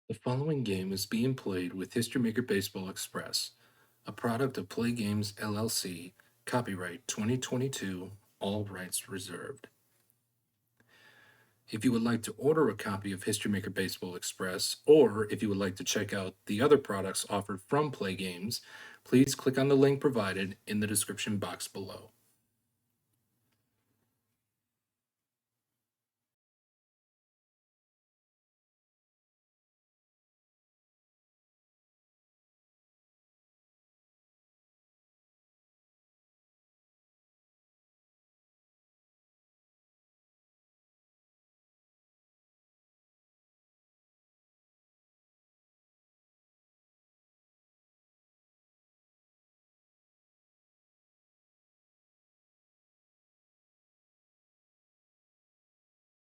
The following game is being played with History Maker Baseball Express, a product of Play Games LLC, copyright 2022, all rights reserved. If you would like to order a copy of History Maker Baseball Express, or if you would like to check out the other products offered from Play Games, please click on the link provided in the description box below.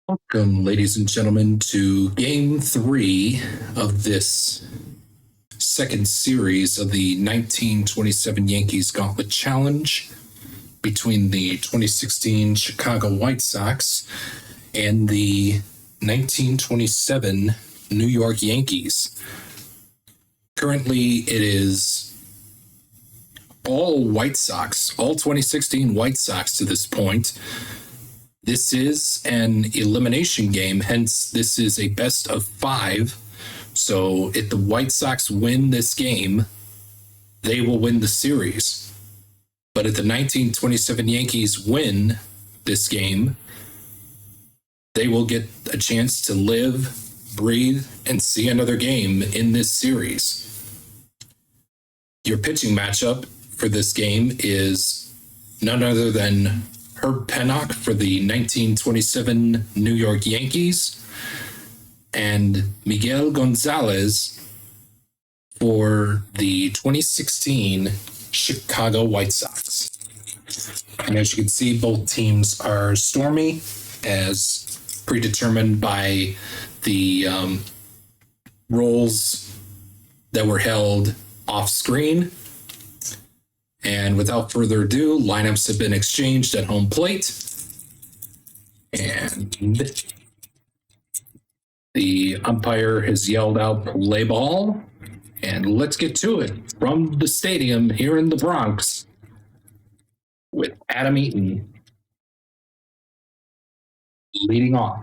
Welcome, ladies and gentlemen, to Game 3 of this second series of the 1927 Yankees Gauntlet Challenge between the 2016 Chicago White Sox and the 1927 New York Yankees. Currently, it is all White Sox, all 2016 White Sox to this point. This is an elimination game, hence this is a best of 5. So if the White Sox win this game, they will win the series. But if the 1927 Yankees win this game, they will get a chance to live, breathe, and see another game in this series. Your pitching matchup for this game is none other than Herb Pennock for the 1927 New York Yankees and Miguel Gonzalez for the 2016 Chicago White Sox. And as you can see, both teams are stormy, as predetermined by the roles that were held off screen. And without further ado, lineups have been exchanged at home plate. And the umpire has yelled out play ball. And let's get to it from the stadium here in the Bronx with Adam Eaton leading off.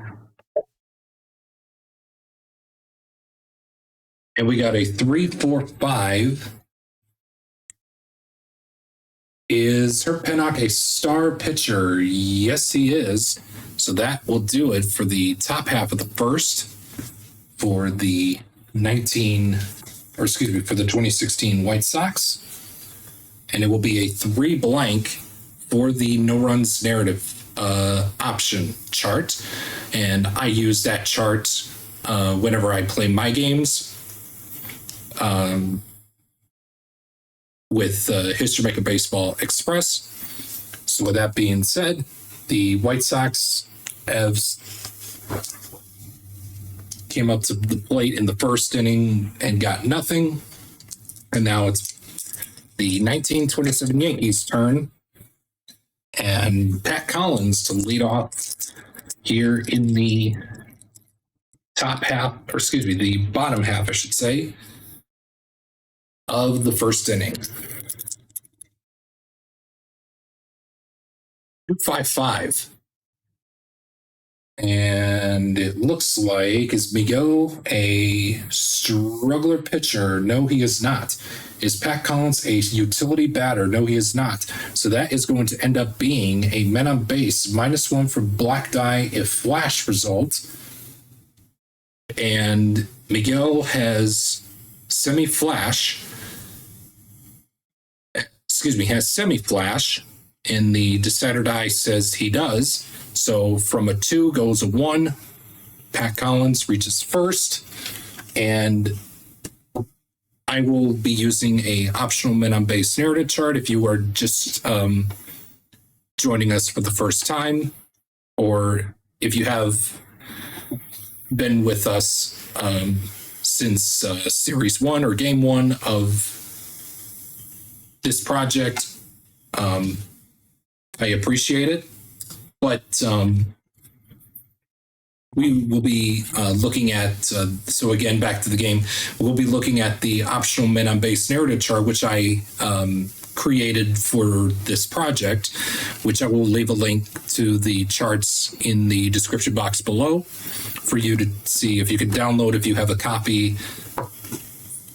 And we got a 3-4-5. Is Herb Pennock a star pitcher? Yes, he is. So that will do it for the top half of the first for the 2016 White Sox. And it will be a 3 blank for the no runs narrative option chart. And I use that chart whenever I play my games. With History Maker Baseball Express. So with that being said, the White Sox came up to the plate in the first inning and got nothing. And now it's the 1927 Yankees' turn. And Pat Collins to lead off here in the the bottom half, I should say, of the first inning. 2-5-5. And it looks like, is Miguel a struggler pitcher? No, he is not. Is Pat Collins a utility batter? No, he is not. So that is going to end up being a men on base, -1 for black die if flash result. And Miguel has semi-flash, and the decider die says he does. So from a 2 goes a 1. Pat Collins reaches first, and I will be using a optional men on base narrative chart if you are just joining us for the first time, or if you have been with us since series 1 or game 1 of this project. I appreciate it, but we will be looking at, so again, back to the game, we'll be looking at the optional men on base narrative chart, which I created for this project, which I will leave a link to the charts in the description box below for you to see if you can download, if you have a copy.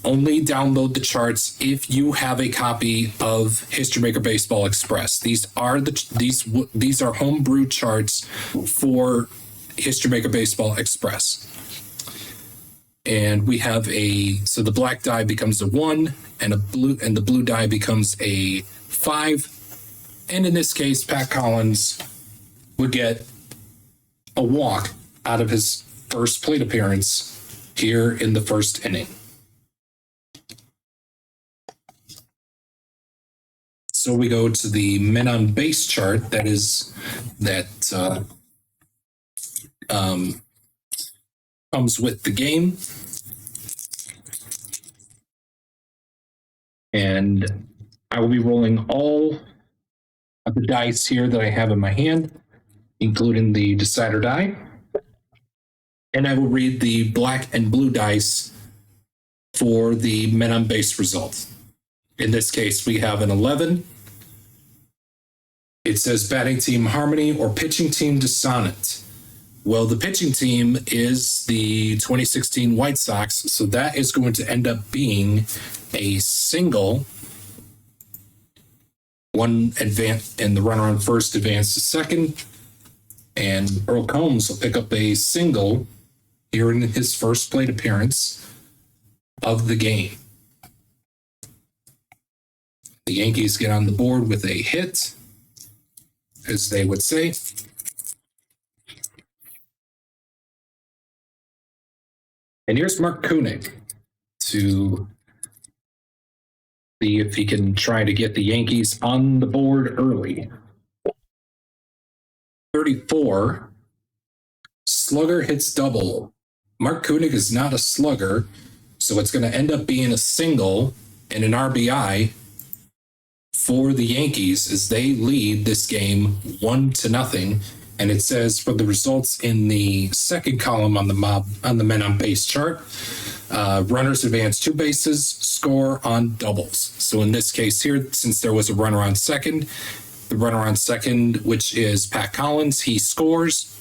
Only download the charts if you have a copy of History Maker Baseball Express. These are homebrew charts for History Maker Baseball Express. And we have so the black die becomes a 1 and the blue die becomes a 5. And in this case, Pat Collins would get a walk out of his first plate appearance here in the first inning. So we go to the men on base chart that comes with the game. And I will be rolling all of the dice here that I have in my hand, including the decider die. And I will read the black and blue dice for the men on base result. In this case, we have an 11. It says batting team harmony or pitching team dissonant. Well, the pitching team is the 2016 White Sox, so that is going to end up being a single. One advance, and the runner on first advanced to second. And Earl Combs will pick up a single here in his first plate appearance of the game. The Yankees get on the board with a hit, as they would say. And here's Mark Koenig to see if he can try to get the Yankees on the board early. 34. Slugger hits double. Mark Koenig is not a slugger, so it's going to end up being a single and an RBI for the Yankees as they lead this game 1-0. And it says for the results in the second column on the men on base chart, runners advance 2 bases, score on doubles. So in this case here, since there was a runner on second, the runner on second, which is Pat Collins, he scores,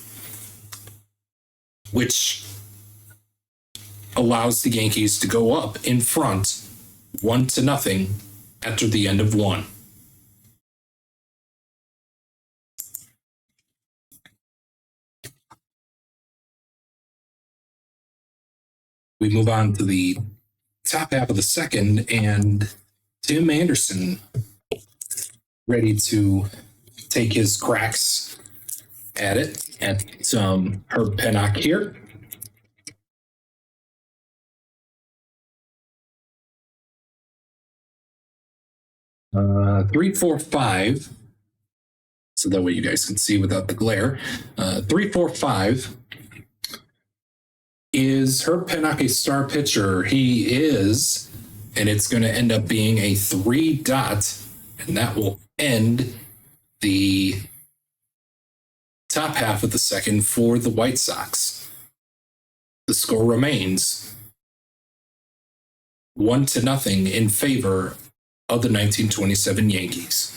which allows the Yankees to go up in front 1-0 after the end of 1. We move on to the top half of the second, and Tim Anderson ready to take his cracks at it at Herb Pennock here. Uh, 3, 4, 5. So that way you guys can see without the glare. 3, 4, 5. Is Herb Pennock a star pitcher? He is, and it's going to end up being a 3 dot, and that will end the top half of the second for the White Sox. The score remains 1-0 in favor of the 1927 Yankees.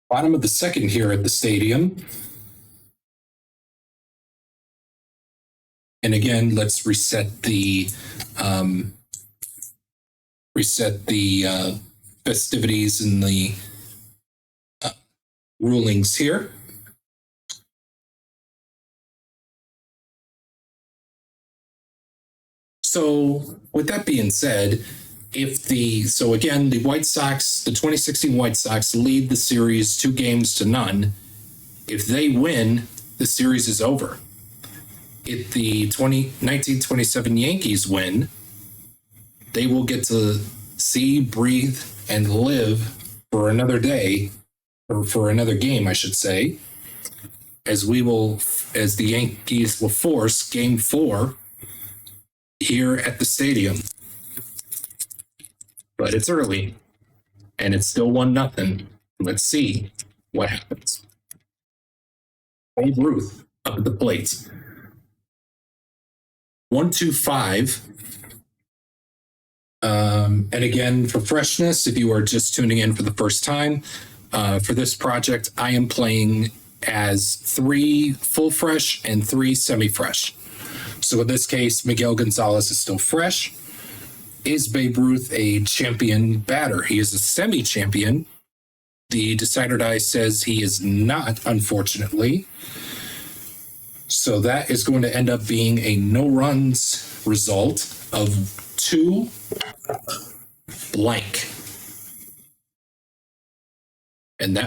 Bottom of the second here at the stadium. And again, let's reset the festivities and the rulings here. So with that being said, so again, the White Sox, the 2016 White Sox lead the series 2-0. If they win, the series is over. If the 1927 Yankees win, they will get to see, breathe, and live for another day, or for another game, I should say, as the Yankees will force Game 4 here at the stadium. But it's early, and it's still 1-0. Let's see what happens? Babe Ruth up at the plate. 1-2-5. And again, for freshness, if you are just tuning in for the first time, for this project, I am playing as 3 full fresh and 3 semi-fresh. So in this case, Miguel Gonzalez is still fresh. Is Babe Ruth a champion batter? He is a semi-champion. The decider die says he is not, unfortunately. So that is going to end up being a no runs result of 2 blank. And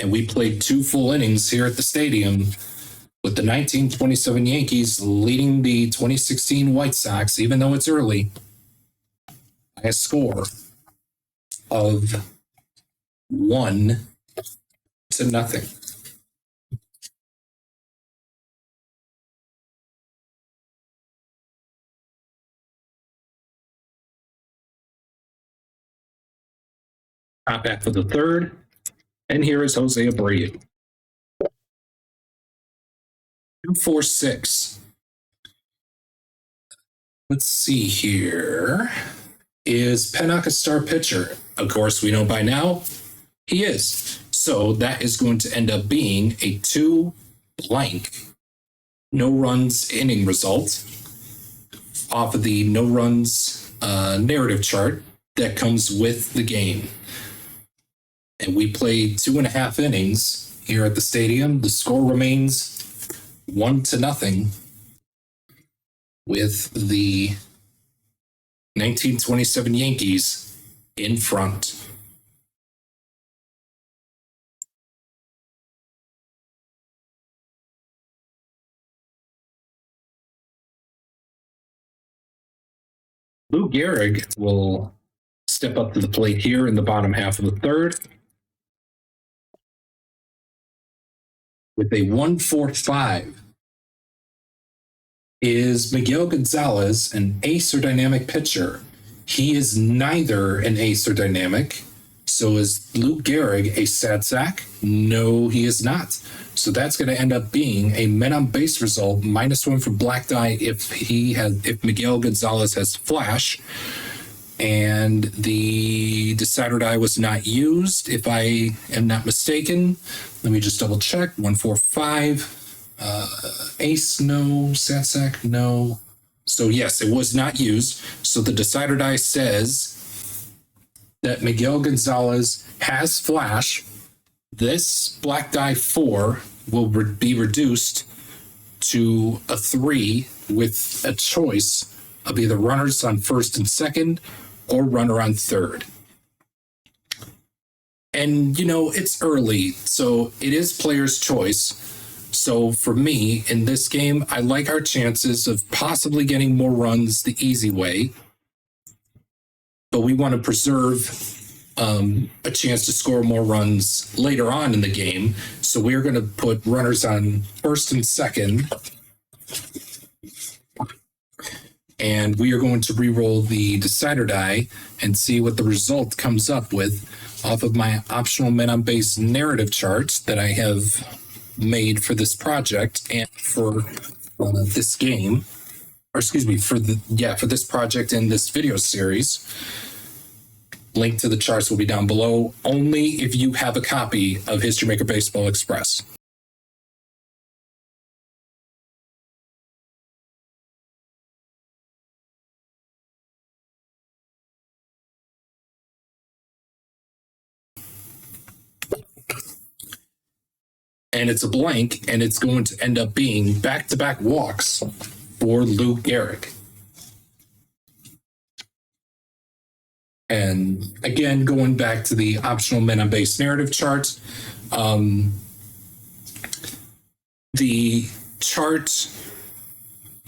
we played 2 full innings here at the stadium with the 1927 Yankees leading the 2016 White Sox, even though it's early, by a score of 1-0. Top back for the third. And here is Jose Abreu. 2-4-6. Let's see here. Is Pennock a star pitcher? Of course, we know by now he is. So that is going to end up being a 2 blank no runs inning result off of the no runs narrative chart that comes with the game. And we played 2.5 innings here at the stadium. The score remains 1-0 with the 1927 Yankees in front. Lou Gehrig will step up to the plate here in the bottom half of the third with a 1-4-5. Is Miguel Gonzalez an ace or dynamic pitcher? He is neither an ace or dynamic. So is Lou Gehrig a stat sack? No, he is not. So that's going to end up being a men on base result, -1 for black die if Miguel Gonzalez has flash. And the decider die was not used, if I am not mistaken. Let me just double check. 1-4-5. Ace, no. Sat sack, no. So yes, it was not used. So the decider die says that Miguel Gonzalez has flash. This black die 4 will be reduced to a 3 with a choice of either runners on first and second or runner on third. And, it's early, so it is player's choice. So for me, in this game, I like our chances of possibly getting more runs the easy way. But we want to preserve a chance to score more runs later on in the game. So we're going to put runners on first and second. And we are going to re-roll the decider die and see what the result comes up with off of my optional men on base narrative charts that I have made for this project and for this game, or excuse me, for this project and this video series. Link to the charts will be down below, only if you have a copy of History Maker Baseball Express. And it's a blank, and it's going to end up being back-to-back walks for Lou Gehrig. And again, going back to the optional men on base narrative chart, the chart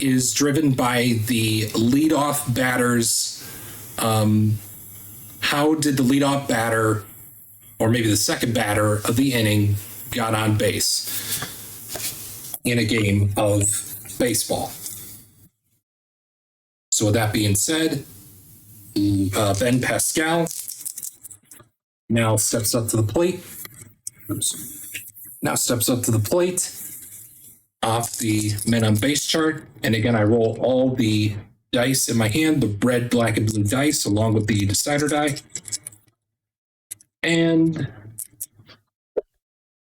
is driven by the leadoff batters. How did the leadoff batter, or maybe the second batter of the inning, got on base in a game of baseball? So with that being said, Ben Pascal now steps up to the plate. Now steps up to the plate off the men on base chart. And again, I roll all the dice in my hand, the red, black, and blue dice, along with the decider die. And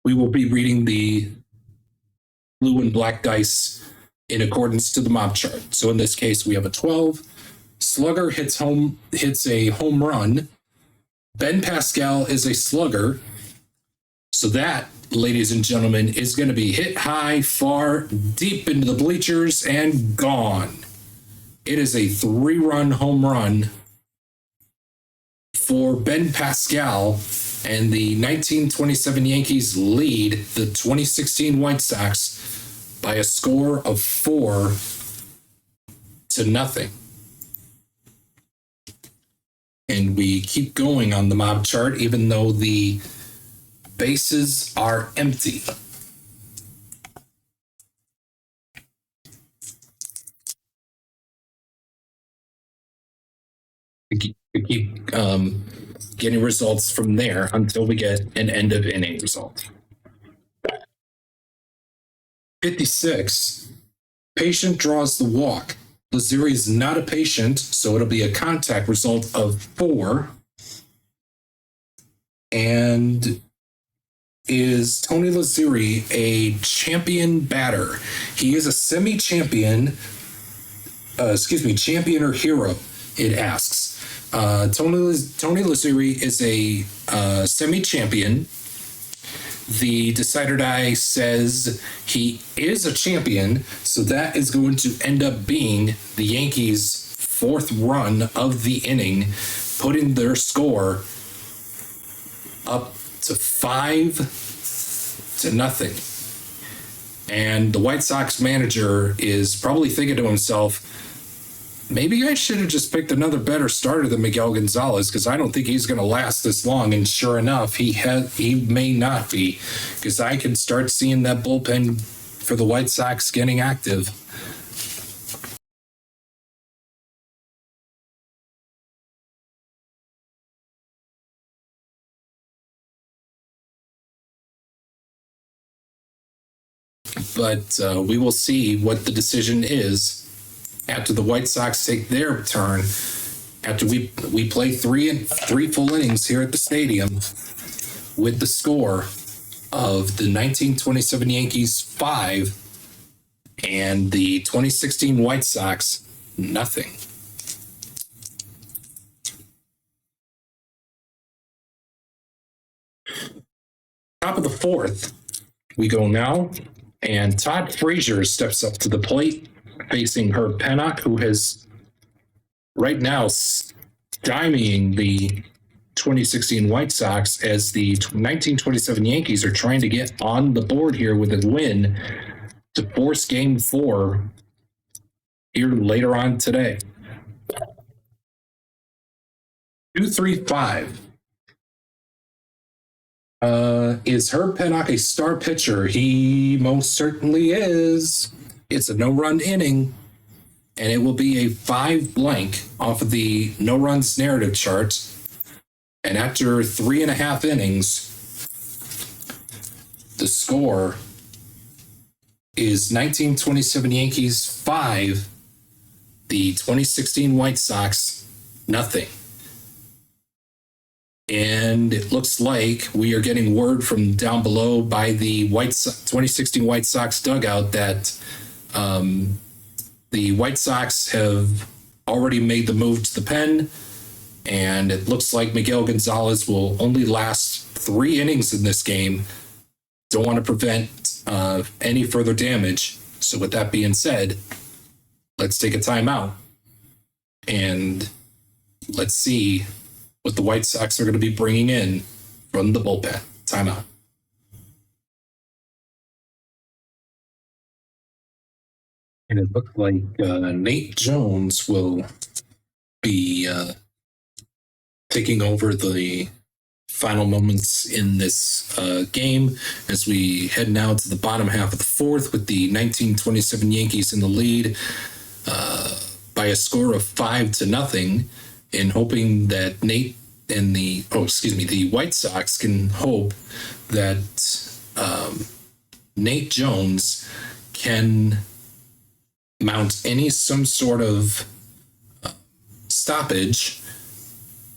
we will be reading the blue and black dice in accordance to the mob chart. So in this case, we have a 12. Slugger hits a home run. Ben Pascal is a slugger. So that, ladies and gentlemen, is going to be hit high, far, deep into the bleachers, and gone. It is a 3-run home run for Ben Pascal, and the 1927 Yankees lead the 2016 White Sox by a score of 4-0. And we keep going on the mob chart, even though the bases are empty. We keep getting results from there until we get an end of inning result. 56. Patient draws the walk. Laziri is not a patient, so it'll be a contact result of 4. And is Tony Laziri a champion batter? He is a semi-champion, champion or hero, it asks. Tony Laziri is a semi-champion. The decider die says he is a champion, so that is going to end up being the Yankees' 4th run of the inning, putting their score up to 5-0. And the White Sox manager is probably thinking to himself, maybe I should have just picked another better starter than Miguel Gonzalez, because I don't think he's going to last this long. And sure enough, he may not be, because I can start seeing that bullpen for the White Sox getting active. But we will see what the decision is after the White Sox take their turn, after we play three full innings here at the stadium with the score of the 1927 Yankees 5 and the 2016 White Sox 0. Top of the 4th, we go now, and Todd Frazier steps up to the plate, facing Herb Pennock, who has right now stymieing the 2016 White Sox as the 1927 Yankees are trying to get on the board here with a win to force Game 4 here later on today. 2-3-5. Is Herb Pennock a star pitcher? He most certainly is. It's a no-run inning, and it will be a 5 blank off of the no-runs narrative chart. And after 3.5 innings, the score is 1927 Yankees 5, the 2016 White Sox 0. And it looks like we are getting word from down below by the 2016 White Sox dugout that the White Sox have already made the move to the pen, and it looks like Miguel Gonzalez will only last 3 innings in this game. Don't want to prevent any further damage. So with that being said, let's take a timeout and let's see what the White Sox are going to be bringing in from the bullpen. Timeout. And it looks like Nate Jones will be taking over the final moments in this game as we head now to the bottom half of the 4th with the 1927 Yankees in the lead by a score of 5-0, and hoping that Nate the White Sox can hope that Nate Jones can mount some sort of stoppage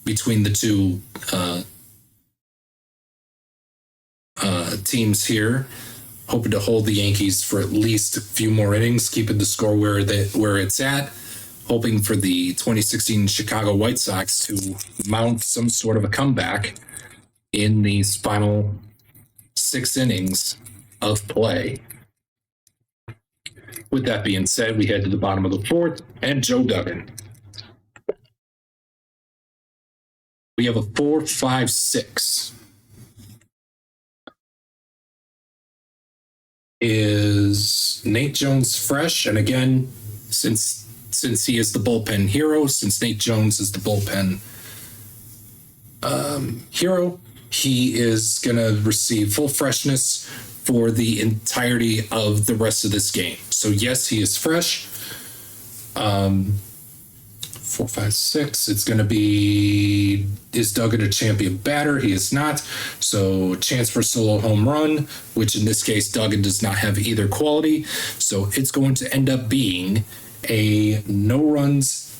between the two teams here, hoping to hold the Yankees for at least a few more innings, keeping the score where it's at, hoping for the 2016 Chicago White Sox to mount some sort of a comeback in these final 6 innings of play. With that being said, we head to the bottom of the 4th, and Joe Duggan. We have a 4-5-6. Is Nate Jones fresh? And again, since he is the bullpen hero, since Nate Jones is the bullpen hero, he is going to receive full freshness for the entirety of the rest of this game. So yes, he is fresh. 4, 5, 6. It's going to be, is Duggan a champion batter? He is not. So chance for solo home run, which in this case, Duggan does not have either quality. So it's going to end up being a no runs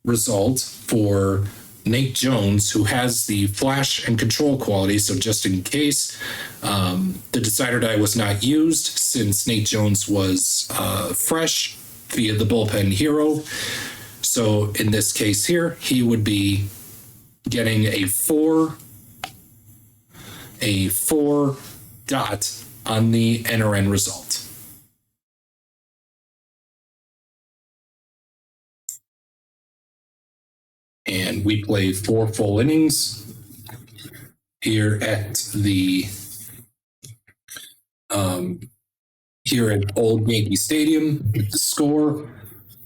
result for Nate Jones, who has the flash and control quality. So just in case the decider die was not used, since Nate Jones was fresh via the bullpen hero. So in this case here, he would be getting a 4 dot on the NRN result. And we play 4 full innings here at the here at Old Yankee Stadium with the score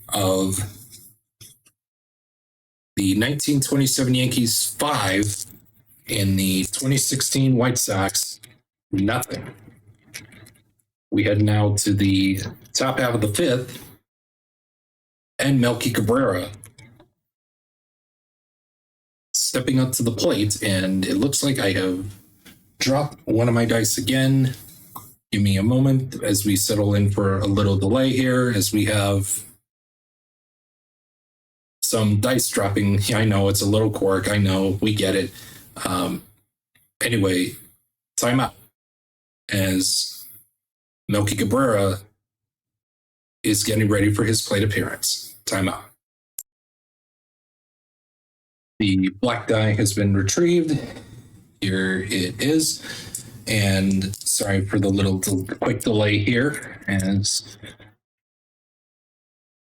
of the 1927 Yankees 5 and the 2016 White Sox nothing. We head now to the top half of the 5th, and Melky Cabrera stepping up to the plate, and it looks like I have dropped one of my dice again. Give me a moment as we settle in for a little delay here, as we have some dice dropping. I know it's a little quirk. I know, we get it. Anyway, timeout as Melky Cabrera is getting ready for his plate appearance. Timeout. The black die has been retrieved. Here it is. And sorry for the little quick delay here as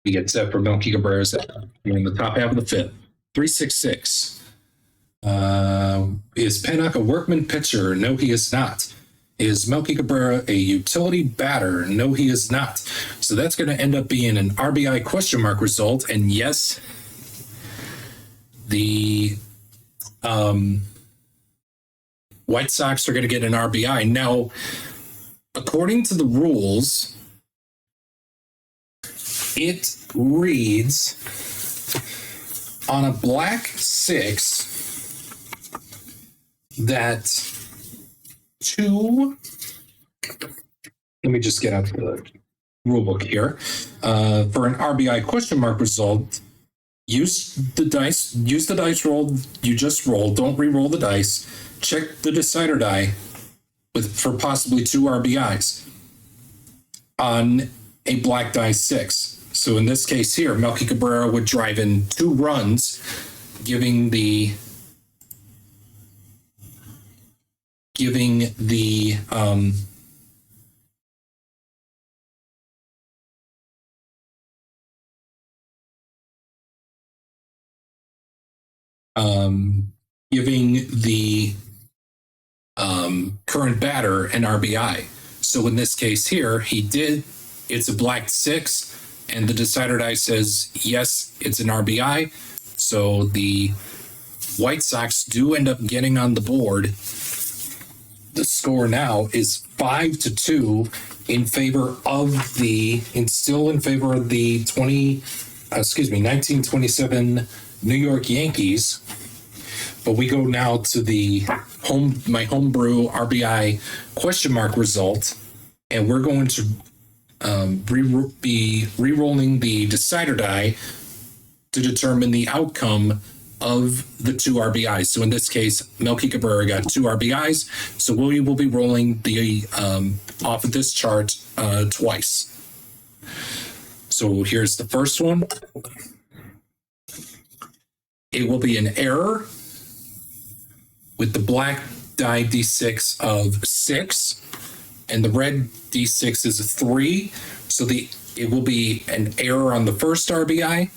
we get set for Melky Cabrera's in the top half of the 5th. 3-6-6. Is Pennock a workman pitcher? No, he is not. Is Melky Cabrera a utility batter? No, he is not. So that's going to end up being an RBI question mark result. And yes, the White Sox are going to get an RBI. Now, according to the rules, it reads on a black 6 that let me just get out the rule book here. For an RBI question mark result, use the dice roll you just rolled. Don't re-roll the dice. Check the decider die for possibly 2 RBIs on a black die 6. So in this case here, Melky Cabrera would drive in 2 runs, giving the current batter an RBI. So in this case here, it's a black 6, and the decider die says, yes, it's an RBI. So the White Sox do end up getting on the board. The score now is 5-2 in favor of the 1927 New York Yankees. But we go now to the my homebrew RBI question mark result, and we're going to be re-rolling the decider die to determine the outcome of the 2 RBIs. So in this case, Melky Cabrera got 2 RBIs. So we will be rolling the off of this chart twice. So here's the first one. It will be an error with the black die D6 of 6, and the red D6 is a 3. So it will be an error on the first RBI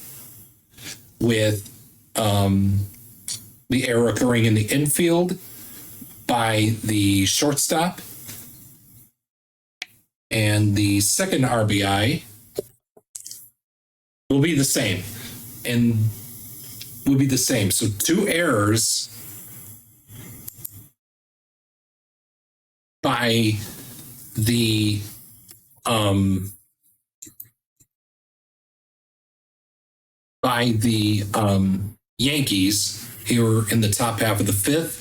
with the error occurring in the infield by the shortstop. And the second RBI will be the same. So 2 errors by the Yankees here in the top half of the 5th,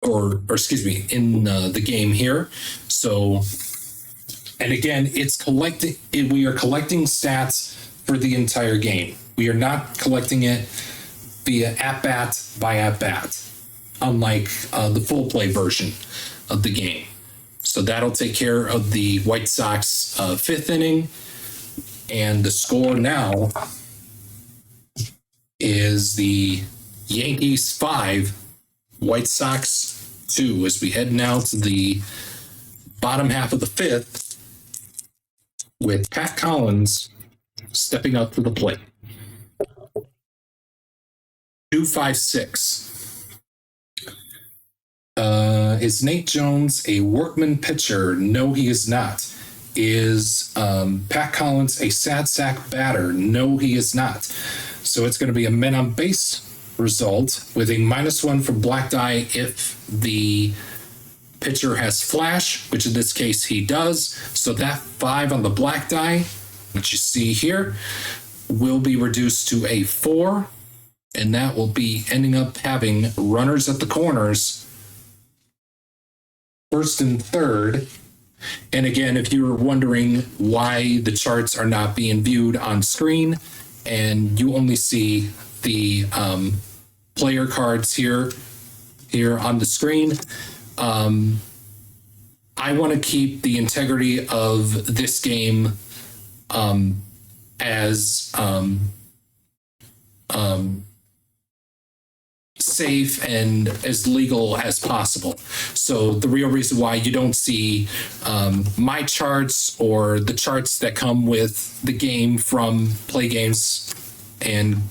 or excuse me, in the game here. So, and again, we are collecting stats for the entire game. We are not collecting it via at-bat by at-bat, unlike the full play version of the game. So that'll take care of the White Sox 5th inning. And the score now is the Yankees 5, White Sox 2, as we head now to the bottom half of the 5th with Pat Collins stepping up to the plate. 256. Is Nate Jones a workman pitcher? No, he is not. Is Pat Collins a sad sack batter? No, he is not. So it's going to be a men on base result with a -1 from black die if the pitcher has flash, which in this case he does. So that 5 on the black die, which you see here, will be reduced to a 4, and that will be ending up having runners at the corners, first and third. And again, if you're wondering why the charts are not being viewed on screen and you only see the player cards here on the screen, I want to keep the integrity of this game as safe and as legal as possible. So the real reason why you don't see my charts or the charts that come with the game from Play Games, and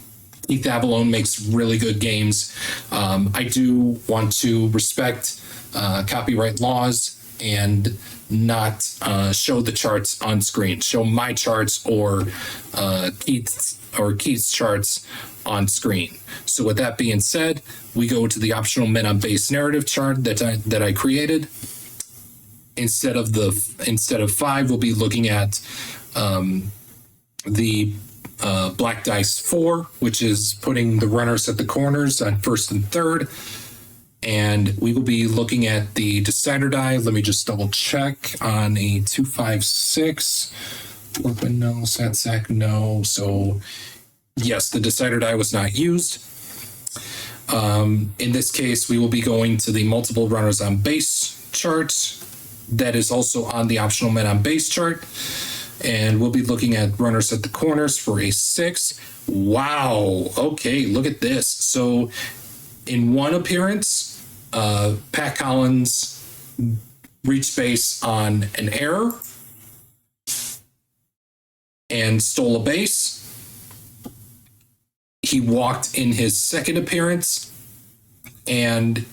Keith Avalone makes really good games. I do want to respect copyright laws and not show the charts on screen. Show my charts or Keith's charts on screen. So with that being said, we go to the optional men on base narrative chart that I created. Instead of 5, we'll be looking at the black dice 4, which is putting the runners at the corners on first and third. And we will be looking at the decider die. Let me just double check on a 256. Workman, no. Sad sack, no. So yes, the decider die was not used. In this case, we will be going to the multiple runners on base chart that is also on the optional men on base chart. And we'll be looking at runners at the corners for a 6. Wow. Okay, look at this. So in one appearance, Pat Collins reached base on an error and stole a base. He walked in his second appearance, and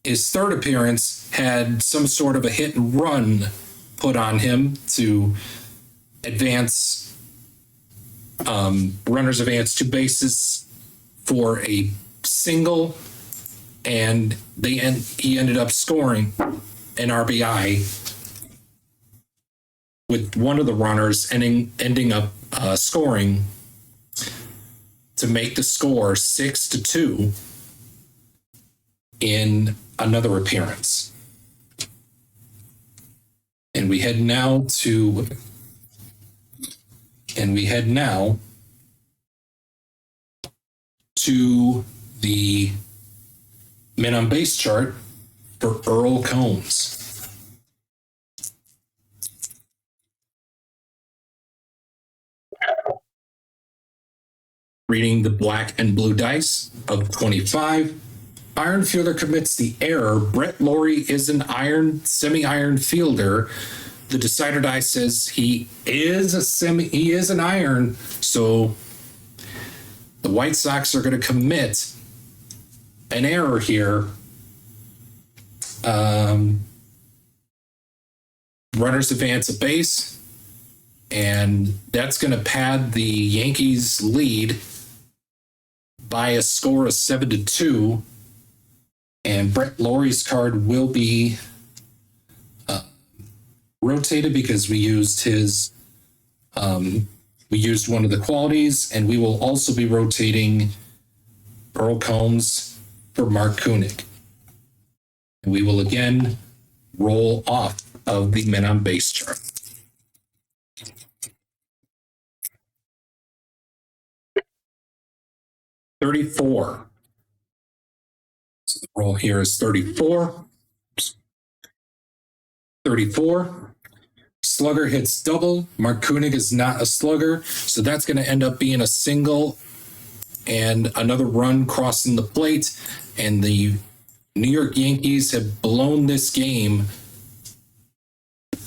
his third appearance had some sort of a hit and run put on him to advance, runners advance 2 bases for a single, and he ended up scoring an RBI with one of the runners ending up scoring to make the score 6-2 in another appearance. And we head now to the men on base chart for Earl Combs. Reading the black and blue dice of 25. Iron fielder commits the error. Brett Lawrie is an semi-iron fielder. The decider die says he is an iron. So the White Sox are going to commit an error here. Runners advance a base, and that's going to pad the Yankees lead by a score of 7-2. And Brett Lawrie's card will be rotated because we used one of the qualities, and we will also be rotating Earl Combs for Mark Koenig. And we will again roll off of the men on base chart. $34. So the roll here is 34. 34. Slugger hits double. Mark Koenig is not a slugger, so that's going to end up being a single and another run crossing the plate. And the New York Yankees have blown this game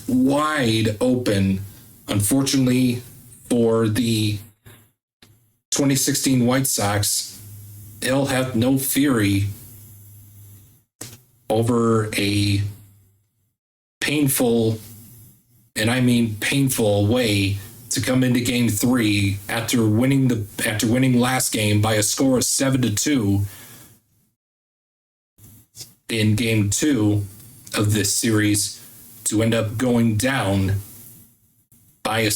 wide open. Unfortunately for the 2016 White Sox, they'll have no fury over a painful, and I mean painful, way to come into Game 3 after winning last game by a score of 7-2 in Game 2 of this series, to end up going down by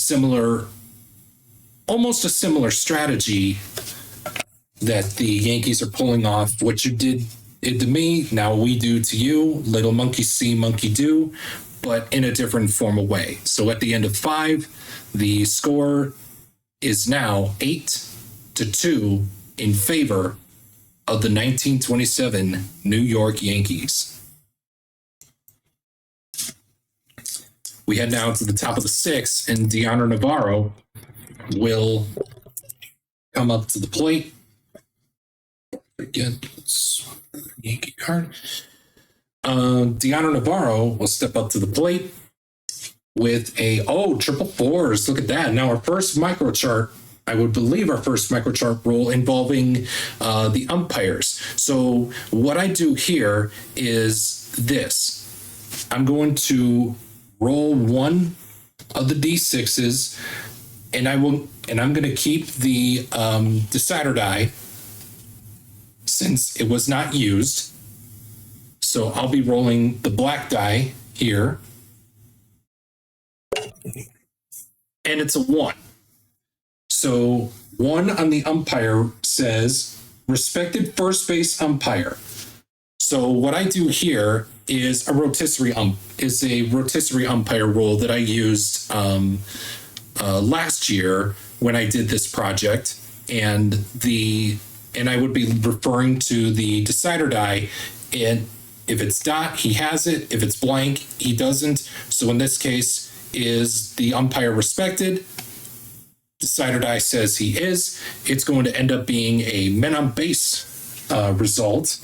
almost a similar strategy that the Yankees are pulling off. What you did to me, now we do to you. Little monkey see, monkey do, but in a different formal way. So at the end of 5, the score is now 8-2 in favor of the 1927 New York Yankees. We head now to the top of the 6th, and Deanna Navarro will come up to the plate. Again, it's Yankee card. Deanna Navarro will step up to the plate with triple fours. Look at that. Now our first microchart, I would believe our first microchart roll involving the umpires. So what I do here is this. I'm going to roll one of the D6s, and I'm going to keep the decider die since it was not used. So I'll be rolling the black die here, and it's a 1. So 1 on the umpire says, respected first base umpire. So what I do here is a rotisserie umpire role that I used last year when I did this project, and I would be referring to the decider die, and if it's dot, he has it. If it's blank, he doesn't. So in this case, is the umpire respected? Decider die says he is. It's going to end up being a men on base result.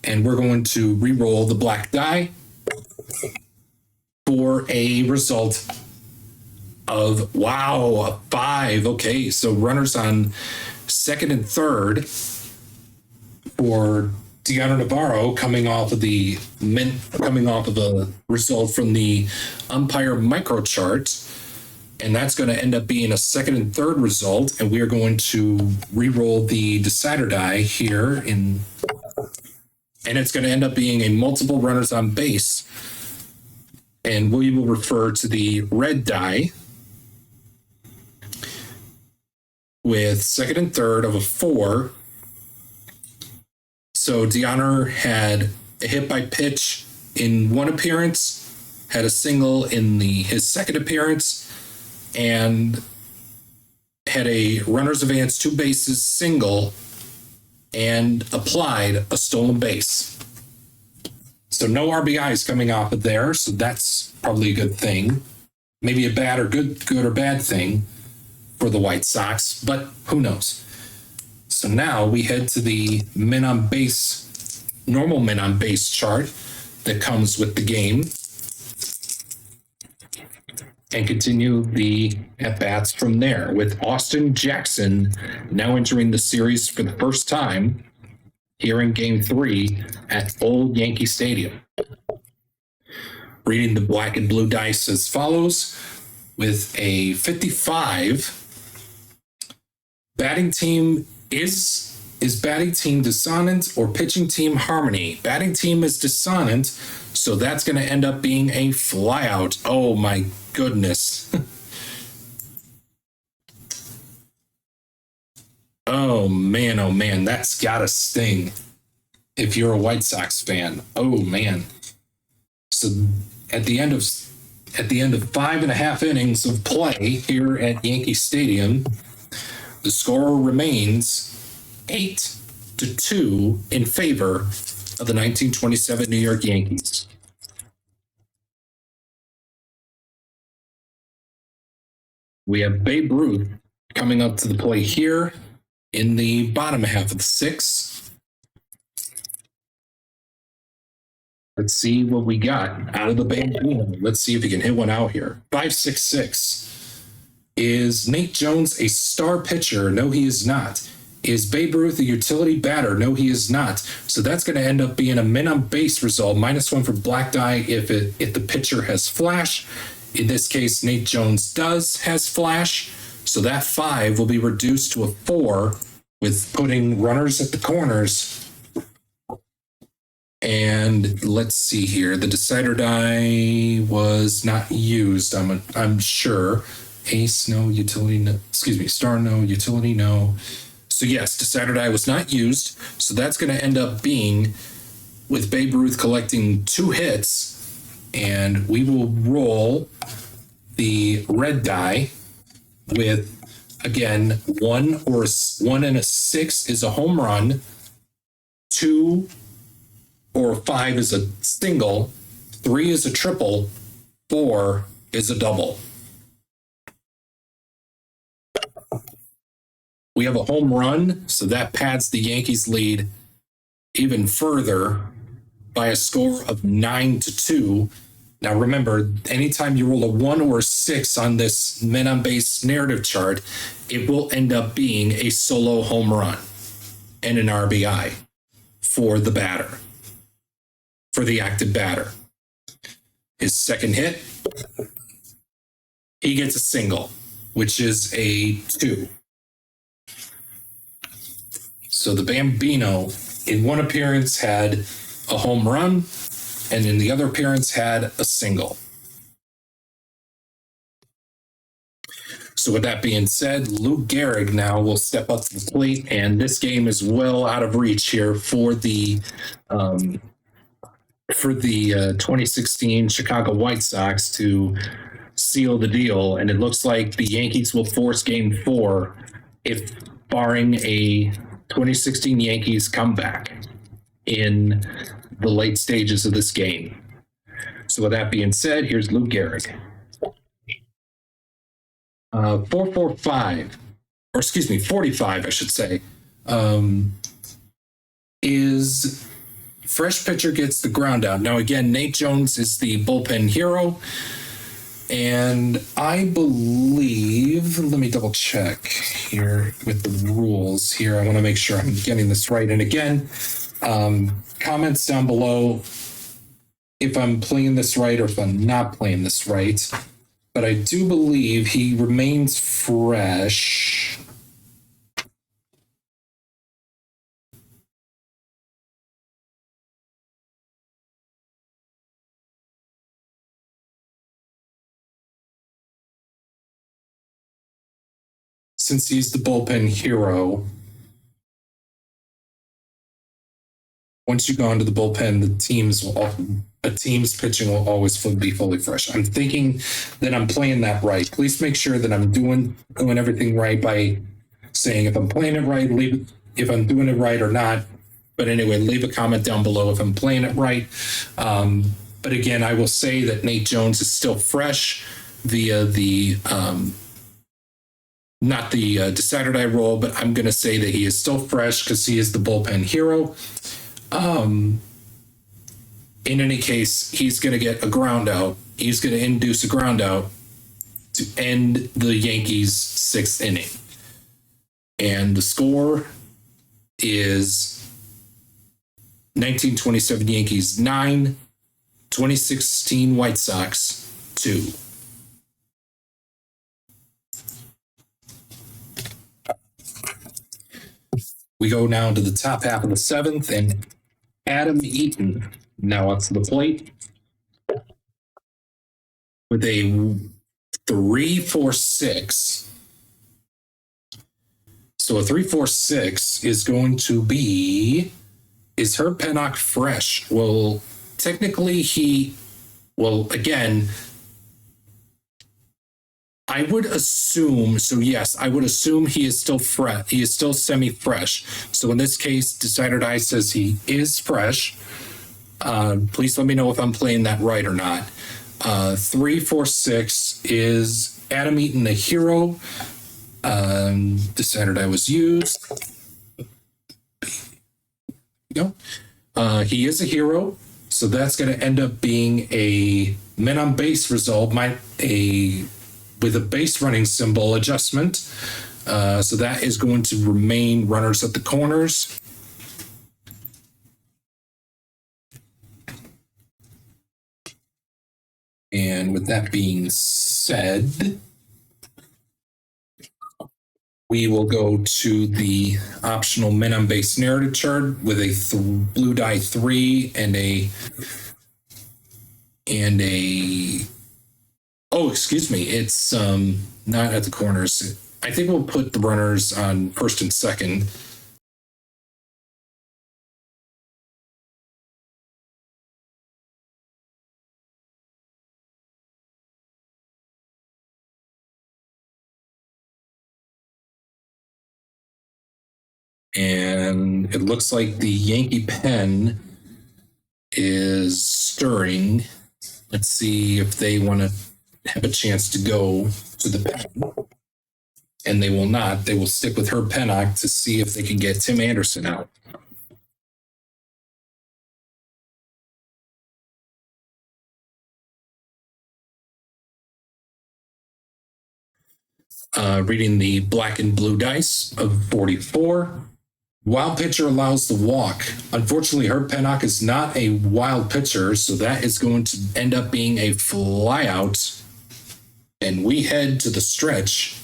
And we're going to re-roll the black die for a result of, a 5. Okay, so runners on second and third for Deanna Navarro, coming off of a result from the umpire microchart. And that's going to end up being a second and third result. And we are going to re-roll the decider die here and it's going to end up being a multiple runners on base. And we will refer to the red die with second and third of a 4. So DeHonor had a hit by pitch in one appearance, had a single in his second appearance, and had a runner's advance 2 bases single and applied a stolen base. So no RBIs coming off of there, so that's probably a good thing. Maybe a bad or good or bad thing for the White Sox, but who knows? So now we head to the men on base, normal men on base chart that comes with the game, and continue the at-bats from there, with Austin Jackson now entering the series for the first time here in Game 3 at Old Yankee Stadium. Reading the black and blue dice as follows: with a 55, batting team is batting team dissonant or pitching team harmony? Batting team is dissonant, so that's going to end up being a flyout. Oh my goodness. Oh man, that's gotta sting if you're a White Sox fan. Oh man. So at the end of 5.5 innings of play here at Yankee Stadium, the score remains 8-2 in favor of the 1927 New York Yankees. We have Babe Ruth coming up to the plate here in the bottom half of the 6th. Let's see what we got out of the Bambino. Let's see if he can hit one out here. 5.66. Is Nate Jones a star pitcher? No, he is not. Is Babe Ruth a utility batter? No, he is not. So that's going to end up being a men on base result, -1 for black die if the pitcher has flash. In this case, Nate Jones has flash. So that 5 will be reduced to a 4 with putting runners at the corners. And let's see here. The decider die was not used, I'm sure. Ace, no. Utility, no. Excuse me. Star, no. Utility, no. So yes, decider die was not used. So that's going to end up being with Babe Ruth collecting 2 hits. And we will roll the red die with, again, 1 and a 6 is a home run. 2 or 5 is a single. 3 is a triple. 4 is a double. We have a home run, so that pads the Yankees lead even further by a score of 9-2. Now remember, anytime you roll a 1 or a 6 on this men on base narrative chart, it will end up being a solo home run and an RBI for the batter, for the active batter. His second hit, he gets a single, which is a 2. So the Bambino, in one appearance, had a home run, and in the other appearance, had a single. So with that being said, Luke Gehrig now will step up to the plate, and this game is well out of reach here for the 2016 Chicago White Sox to seal the deal, and it looks like the Yankees will force Game 4 if barring a 2016 Yankees comeback in the late stages of this game. So with that being said, here's Luke Gehrig. 445, or excuse me, 45, I should say, is fresh pitcher gets the ground out. Now, again, Nate Jones is the bullpen hero. And I believe, let me double check here with the rules here. I want to make sure I'm getting this right. And again, comments down below if I'm playing this right or if I'm not playing this right. But I do believe he remains fresh. since he's the bullpen hero, once you go into the bullpen, a team's pitching will always be fully fresh. I'm thinking that I'm playing that right. Please make sure that I'm doing everything right by saying if I'm playing it right, if I'm doing it right or not. But anyway, leave a comment down below if I'm playing it right. But again, I will say that Nate Jones is still fresh via the not the Saturday role, but I'm going to say that he is still fresh because he is the bullpen hero. In any case, he's going to get a ground out. He's going to induce a ground out to end the Yankees' 6th inning. And the score is 1927 Yankees 9, 2016 White Sox 2. We go now to the top half of the 7th, and Adam Eaton now up to the plate with a 3-4-6. So a 3-4-6 is going to be, is Herb Pennock fresh? Well, technically again, I would assume, so yes, I would assume he is still fresh. He is still semi-fresh. So in this case, Decider Die says he is fresh. Please let me know if I'm playing that right or not. 3-4-6 is Adam Eaton, the hero. Decider Die was used. Go. He is a hero, so that's going to end up being a men on base result, with a base running symbol adjustment. So that is going to remain runners at the corners. And with that being said, we will go to the optional men on base narrative chart with a blue die 3 and oh, excuse me, it's not at the corners. I think we'll put the runners on first and second. And it looks like the Yankee pen is stirring. Let's see if they want to have a chance to go to the pen. And they will not. They will stick with Herb Pennock to see if they can get Tim Anderson out. Reading the black and blue dice of 44. Wild pitcher allows the walk. Unfortunately, Herb Pennock is not a wild pitcher, so that is going to end up being a flyout. And we head to the stretch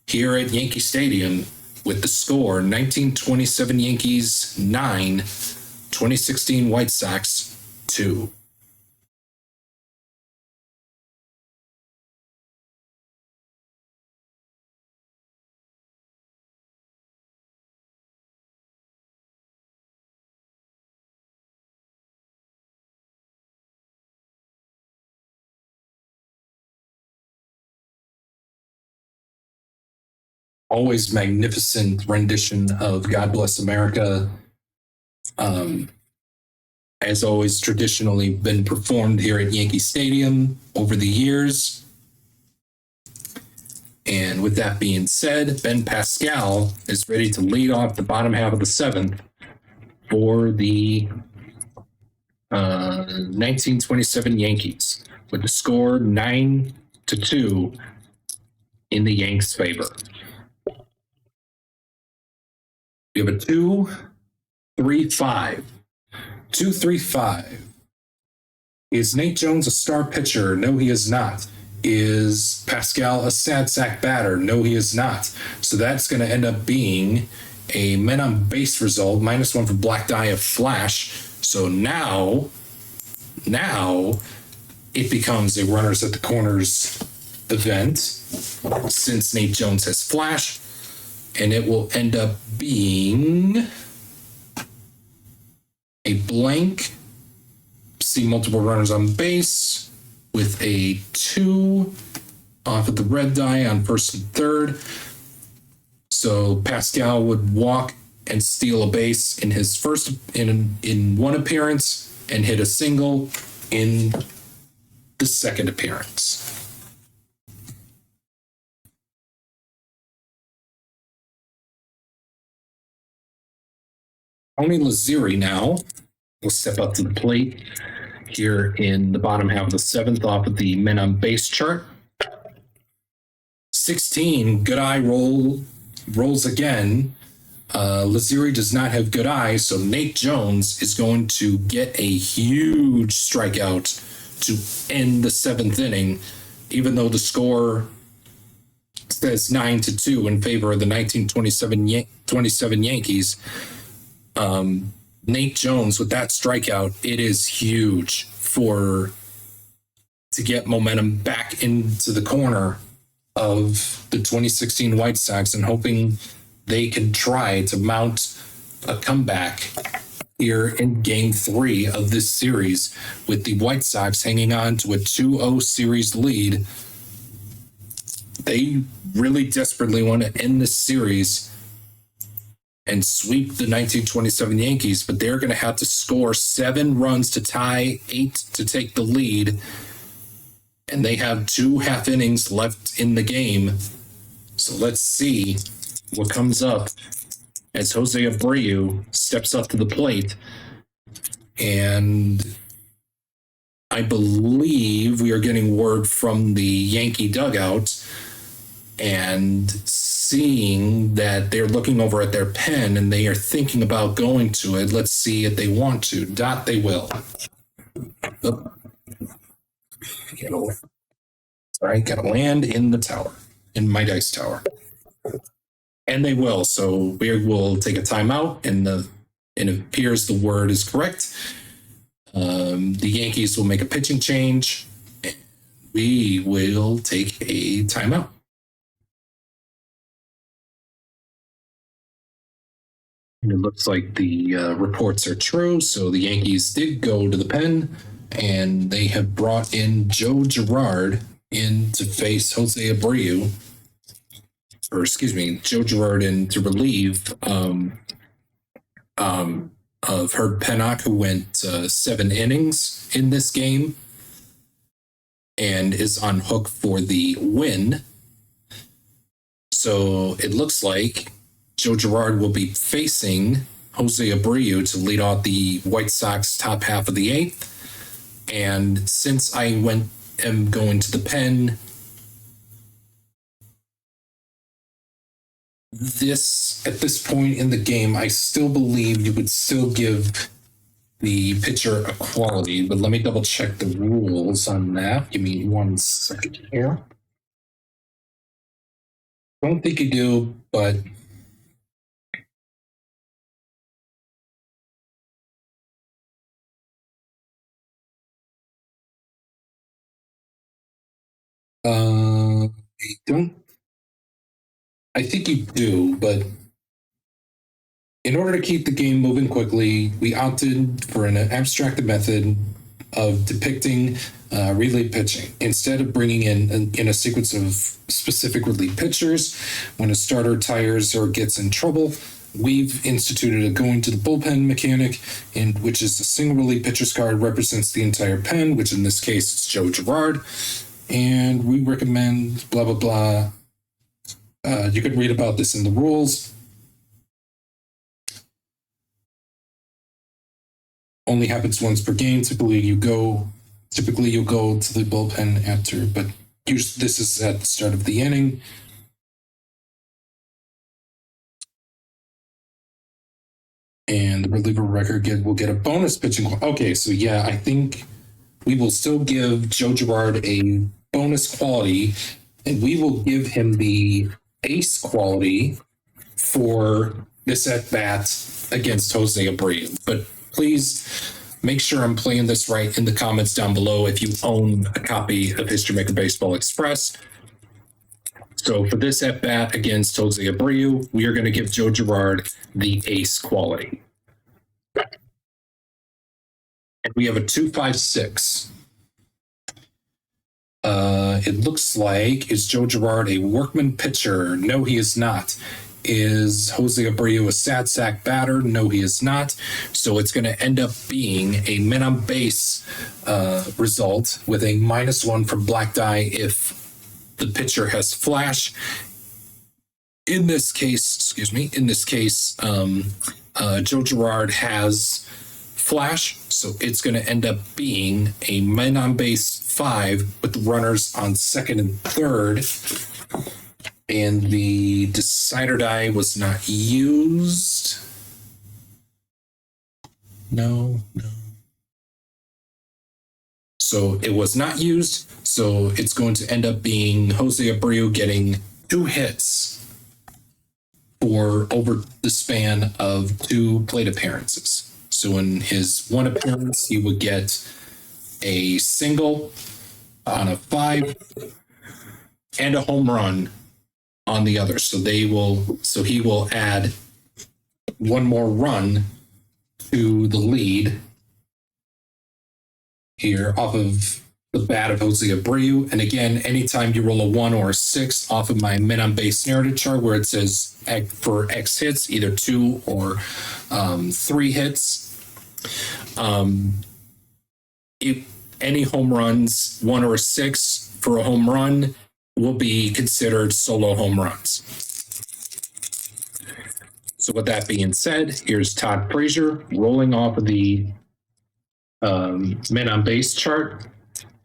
here at Yankee Stadium with the score 1927 Yankees 9, 2016 White Sox 2. Always magnificent rendition of God Bless America. As always, traditionally been performed here at Yankee Stadium over the years. And with that being said, Ben Pascal is ready to lead off the bottom half of the 7th for the 1927 Yankees with the score 9-2 in the Yanks' favor. We have a 2-3-5. 2-3-5. Is Nate Jones a star pitcher? No, he is not. Is Pascal a sad sack batter? No, he is not. So that's going to end up being a men on base result, -1 for black die of flash. So now it becomes a runners at the corners event since Nate Jones has flash. and it will end up being a blank. See multiple runners on base with a 2 off of the red die on first and third. So Pascal would walk and steal a base in his first in one appearance and hit a single in the second appearance. Tony Lazzeri now will step up to the plate here in the bottom half of the seventh off of the men on base chart. 16, good eye rolls again. Lazzeri does not have good eye, so Nate Jones is going to get a huge strikeout to end the seventh inning, even though the score says 9-2 in favor of the 1927 Yankees. Nate Jones with that strikeout, it is huge to get momentum back into the corner of the 2016 White Sox and hoping they can try to mount a comeback here in Game 3 of this series with the White Sox hanging on to a 2-0 series lead. They really desperately want to end this series and sweep the 1927 Yankees, but they're going to have to score 7 runs to tie, 8 to take the lead, and they have 2 half innings left in the game. So let's see what comes up as Jose Abreu steps up to the plate. And I believe we are getting word from the Yankee dugout and seeing that they're looking over at their pen and they are thinking about going to it. Let's see if they want to. They will. Oh. Sorry, gotta land in the tower, in my dice tower. And they will. So we will take a timeout, and it appears the word is correct. The Yankees will make a pitching change. And we will take a timeout. And it looks like the reports are true. So the Yankees did go to the pen, and they have brought in Joe Girard in to face Jose Abreu. Joe Girard in to relieve of Herb Pennock, who went 7 innings in this game and is on hook for the win. So it looks like Joe Girard will be facing Jose Abreu to lead off the White Sox top half of the 8th. And since I am going to the pen, at this point in the game, I still believe you would still give the pitcher a quality, but let me double check the rules on that. Give me 1 second here. Don't think you do, but I think you do, but in order to keep the game moving quickly, we opted for an abstracted method of depicting relief pitching. Instead of bringing in a sequence of specific relief pitchers, when a starter tires or gets in trouble, we've instituted a going to the bullpen mechanic, which is a single relief pitcher's card represents the entire pen, which in this case is Joe Girard. And we recommend blah, blah, blah. You could read about this in the rules. Only happens once per game. Typically you'll go to the bullpen after, but usually this is at the start of the inning. And the reliever record will get a bonus pitching. Okay, so yeah, I think we will still give Joe Girard a bonus quality, and we will give him the ace quality for this at bat against Jose Abreu. But please make sure I'm playing this right in the comments down below if you own a copy of History Maker Baseball Express. So for this at bat against Jose Abreu, we are going to give Joe Girard the ace quality. And we have a 2.56. It looks like, is Joe Girard a workman pitcher? No, he is not. Is Jose Abreu a sad sack batter? No, he is not. So it's going to end up being a men on base result with a -1 from black die if the pitcher has flash. In this case, Joe Girard has flash, so it's going to end up being a men on base 5 with the runners on second and third. And the decider die was not used. No. So it was not used. So it's going to end up being Jose Abreu getting 2 hits for over the span of 2 plate appearances. So in his 1 appearance, he would get a single on a 5 and a home run on the other. So he will add 1 more run to the lead here off of the bat of Jose Abreu. And again, anytime you roll a 1 or a 6 off of my men on base narrative chart where it says for X hits, either 2 or 3 hits, if any home runs, 1 or a 6 for a home run, will be considered solo home runs. So with that being said, here's Todd Frazier rolling off of the men on base chart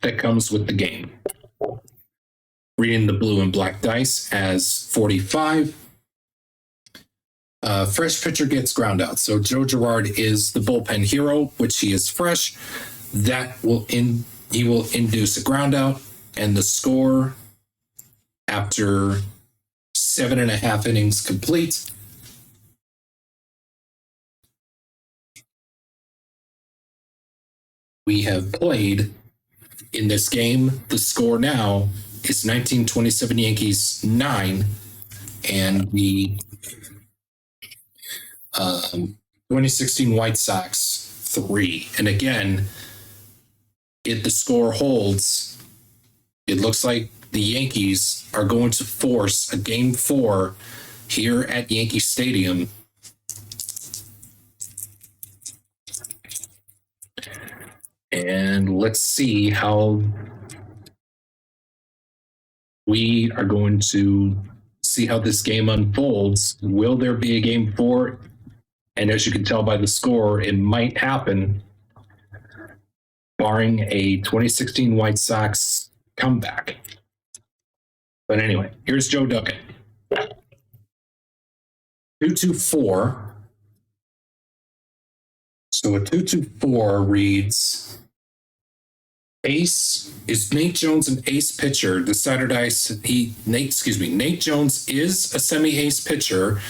that comes with the game. Reading the blue and black dice as 45. Fresh pitcher gets ground out. So Joe Girard is the bullpen hero, which he is fresh. He will induce a ground out, and the score after 7.5 innings complete. We have played in this game. The score now is 1927 Yankees 9 and the 2016 White Sox 3. And again, if the score holds, it looks like the Yankees are going to force a Game 4 here at Yankee Stadium. And let's see how we are going to see how this game unfolds. Will there be a Game 4? And as you can tell by the score, it might happen, barring a 2016 White Sox comeback. But anyway, here's Joe Duggan. 224. So a 224 reads, ace, is Nate Jones an ace pitcher? Decider dice, Nate Jones is a semi-ace pitcher.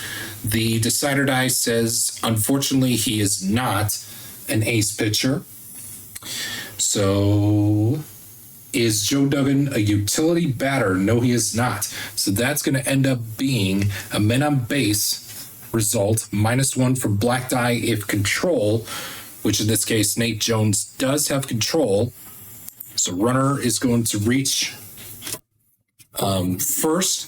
The decider die says, unfortunately, he is not an ace pitcher. So is Joe Duggan a utility batter? No, he is not. So that's going to end up being a men on base result, -1 from black die if control, which in this case, Nate Jones does have control. So runner is going to reach first.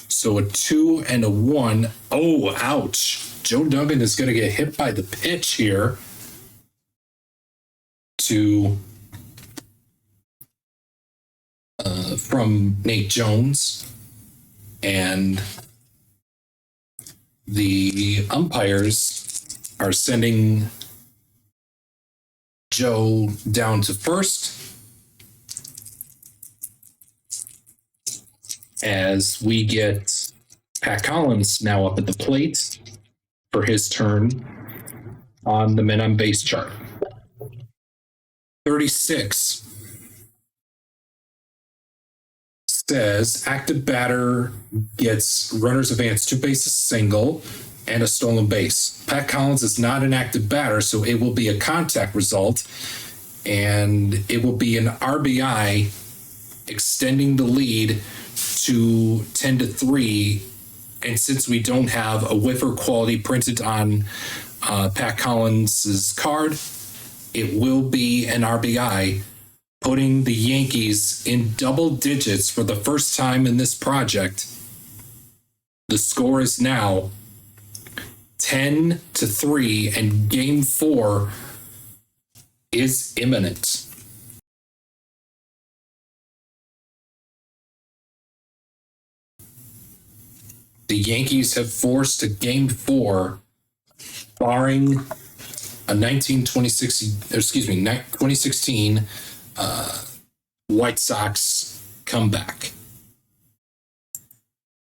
So a 2 and a 1. Oh, ouch. Joe Duggan is going to get hit by the pitch here from Nate Jones. And the umpires are sending Joe down to first as we get Pat Collins now up at the plate for his turn on the men on base chart. 36 says active batter gets runners advance 2 bases single and a stolen base. Pat Collins is not an active batter, so it will be a contact result, and it will be an RBI extending the lead to 10-3. And since we don't have a whiffer quality printed on Pat Collins's card, it will be an RBI, putting the Yankees in double digits for the first time in this project. The score is now 10-3, and Game 4 is imminent. The Yankees have forced a Game 4, barring a 2016 White Sox comeback.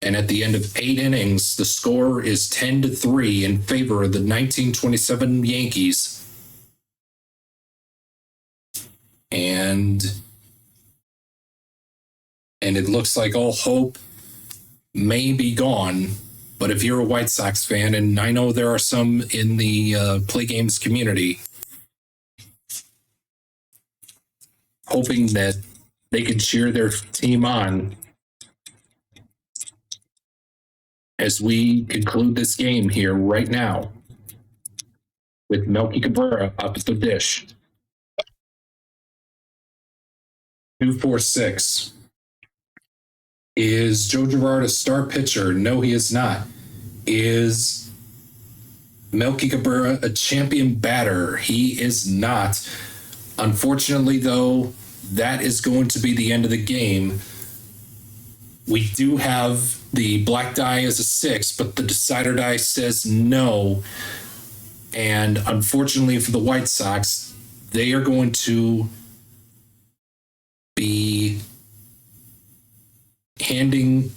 And at the end of 8 innings, the score is 10-3 in favor of the 1927 Yankees. And it looks like all hope may be gone. But if you're a White Sox fan, and I know there are some in the Play Games community, hoping that they can cheer their team on as we conclude this game here right now with Melky Cabrera up at the dish. 2-4-6. Is Joe Girard a star pitcher? No, he is not. Is Melky Cabrera a champion batter? He is not. Unfortunately, though, that is going to be the end of the game. We do have the black die as a 6, but the decider die says no. And unfortunately for the White Sox, they are going to be handing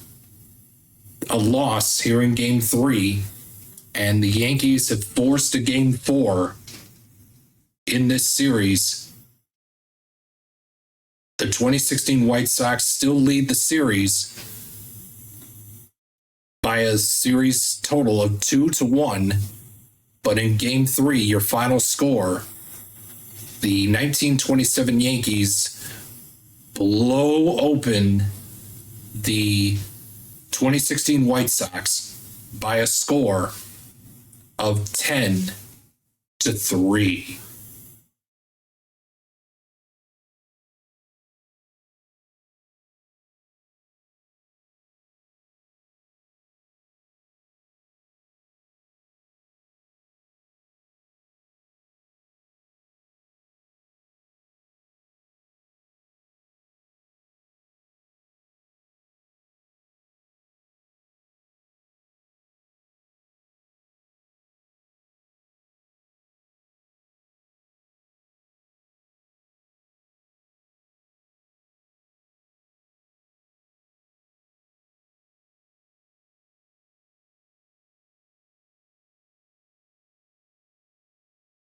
a loss here in Game 3, and the Yankees have forced a Game 4 in this series. The 2016 White Sox still lead the series by a series total of 2-1, but in Game 3, your final score, the 1927 Yankees blow open the 2016 White Sox by a score of 10-3.